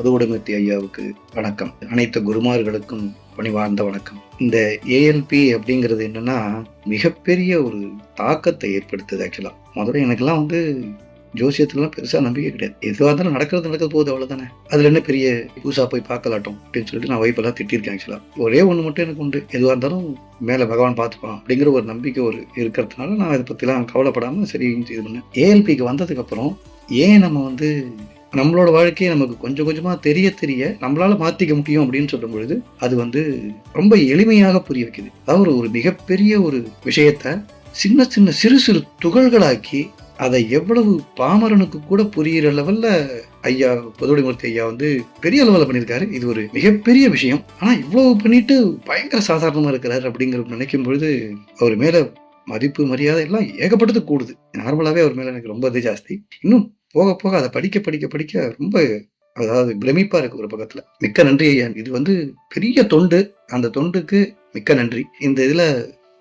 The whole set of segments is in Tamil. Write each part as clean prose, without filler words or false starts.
புதுவுடைமூர்த்தி ஐயாவுக்கு வணக்கம். அனைத்து குருமார்களுக்கும் பணிவார்ந்த வணக்கம். இந்த ஏஎல்பி அப்படிங்கிறது என்னன்னா மிகப்பெரிய ஒரு தாக்கத்தை ஏற்படுத்துது. ஆக்சுவலா முதல்ல எனக்கெல்லாம் ஜோசியத்துலாம் பெருசா நம்பிக்கை கிடையாது. எதுவாக இருந்தாலும் நடக்கிறது போகுது, அவ்வளவுதானே. அதுல என்ன பெரிய புதுசா போய் பார்க்கலாட்டும் அப்படின்னு சொல்லிட்டு நான் வைப்பெல்லாம் திட்டிருக்கேன். ஆக்சுவலா ஒரே ஒண்ணு மட்டும் எனக்கு உண்டு, எதுவாக இருந்தாலும் மேல பகவான் பார்த்துப்பான் அப்படிங்கிற ஒரு நம்பிக்கை இருக்கிறதுனால நான் இதை பத்திலாம் கவலைப்படாம சரி இது பண்ணேன். ஏஎல்பிக்கு வந்ததுக்கு அப்புறம் ஏன் நம்ம நம்மளோட வாழ்க்கையை நமக்கு கொஞ்சம் கொஞ்சமா தெரிய நம்மளால மாத்திக்க முடியும் அப்படின்னு சொல்லும் பொழுது அது ரொம்ப எளிமையாக புரிய வைக்குது. அதாவது ஒரு மிகப்பெரிய ஒரு விஷயத்த சின்ன சின்ன சிறு சிறு துகள்களாக்கி அதை எவ்வளவு பாமரனுக்கு கூட புரியிற லெவல்ல ஐயா புதுவுடைமூர்த்தி ஐயா பெரிய லெவல்ல பண்ணியிருக்காரு. இது ஒரு மிகப்பெரிய விஷயம். ஆனா இவ்வளவு பண்ணிட்டு பயங்கர சாதாரணமா இருக்கிறாரு அப்படிங்கிற நினைக்கும் பொழுது அவர் மேல மதிப்பு மரியாதை எல்லாம் ஏகப்பட்டது கூடுது. நார்மலாவே அவர் மேல எனக்கு ரொம்ப ஜாஸ்தி. இன்னும் போக போக அதை படிக்க ரொம்ப அதாவது பிரமிப்பா இருக்கு ஒரு பக்கத்துல. மிக்க நன்றி ஐயா. இது பெரிய தொண்டு. அந்த தொண்டுக்கு மிக்க நன்றி. இந்த இதுல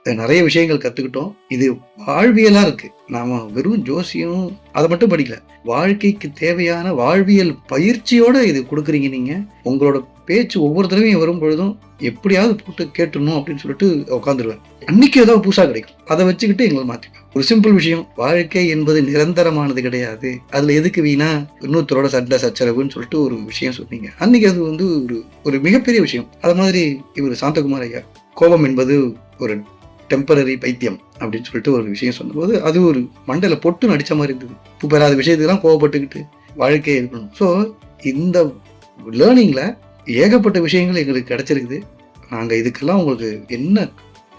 நிறைய விஷயங்கள் கத்துக்கிட்டோம். இது வாழ்வியலா இருக்கு. நாம வெறும் ஜோசியம் அதை மட்டும் படிக்கல, வாழ்க்கைக்கு தேவையான வாழ்வியல் பயிற்சியோட இது கொடுக்குறீங்க. நீங்க உங்களோட பேச்சு ஒவ்வொரு தடவையும் வரும் பொழுதும் எப்படியாவது போட்டு கேட்டுணும் அப்படின்னு சொல்லிட்டு உட்காந்துருவேன். அன்னைக்கு ஏதாவது புதுசா கிடைக்கும், அதை வச்சுக்கிட்டு எங்களை மாத்திப்பேன். ஒரு சிம்பிள் விஷயம், வாழ்க்கை என்பது நிரந்தரமானது கிடையாது. அதுல எதுக்கு வீணா இன்னொருத்தரோட சண்டை சச்சரவுன்னு சொல்லிட்டு ஒரு விஷயம் சொன்னீங்க. அன்னைக்கு அது ஒரு மிகப்பெரிய விஷயம். அது மாதிரி இவர் சாந்தகுமார் ஐயா கோபம் என்பது ஒரு டெம்பரரி பைத்தியம் அப்படின்னு சொல்லிட்டு ஒரு விஷயம் சொன்னபோது அது ஒரு மண்டல பொட்டு நடிச்ச மாதிரி இருந்தது. இப்போ பெறாத விஷயத்துக்கெல்லாம் கோவப்பட்டுக்கிட்டு வாழ்க்கையை இருக்கணும். ஸோ இந்த லேர்னிங்ல ஏகப்பட்ட விஷயங்கள் எங்களுக்கு கிடைச்சிருக்குது. நாங்கள் இதுக்கெல்லாம் உங்களுக்கு என்ன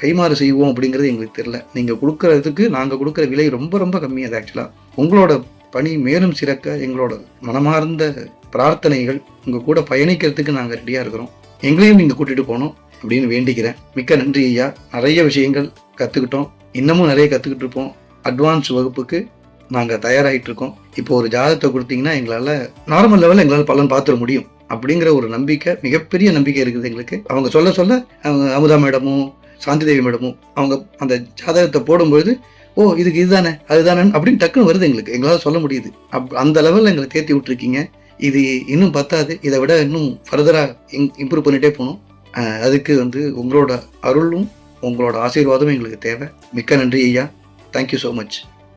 கைமாறு செய்வோம் அப்படிங்கிறது எங்களுக்கு தெரியல. நீங்கள் கொடுக்கறதுக்கு நாங்கள் கொடுக்குற விலை ரொம்ப ரொம்ப கம்மி. அது ஆக்சுவலாக உங்களோட பணி மேலும் சிறக்க எங்களோட மனமார்ந்த பிரார்த்தனைகள். உங்கள் கூட பயணிக்கிறதுக்கு நாங்கள் ரெடியாக இருக்கிறோம். எங்களையும் நீங்கள் கூட்டிகிட்டு போகணும் அப்படின்னு வேண்டிக்கிறேன். மிக்க நன்றி ஐயா. நிறைய விஷயங்கள் கற்றுக்கிட்டோம், இன்னமும் நிறைய கற்றுக்கிட்டு இருப்போம். அட்வான்ஸ் வகுப்புக்கு நாங்கள் தயாராகிட்டு இருக்கோம். இப்போ ஒரு ஜாதகத்தை கொடுத்தீங்கன்னா எங்களால் நார்மல் லெவலில் எங்களால் பலன் பார்த்துட முடியும் அப்படிங்கிற ஒரு நம்பிக்கை, மிகப்பெரிய நம்பிக்கை இருக்குது எங்களுக்கு. அவங்க சொல்ல அமுதா மேடமும் சாந்தி தேவி மேடமும் அவங்க அந்த ஜாதகத்தை போடும்பொழுது ஓ இதுக்கு இதுதானே அதுதானே அப்படின்னு டக்குன்னு வருது எங்களுக்கு. எங்களால் சொல்ல முடியுது. அந்த லெவலில் எங்களை தேர்த்தி விட்டுருக்கீங்க. இது இன்னும் பத்தாது, இதை விட இன்னும் ஃபர்தராக இம்ப்ரூவ் பண்ணிகிட்டே போகணும். அதுக்கு உங்களோட அருளும் உங்களோட ஆசீர்வாதமும் எங்களுக்கு தேவை. மிக்க நன்றி ஐயா. Thank you so much.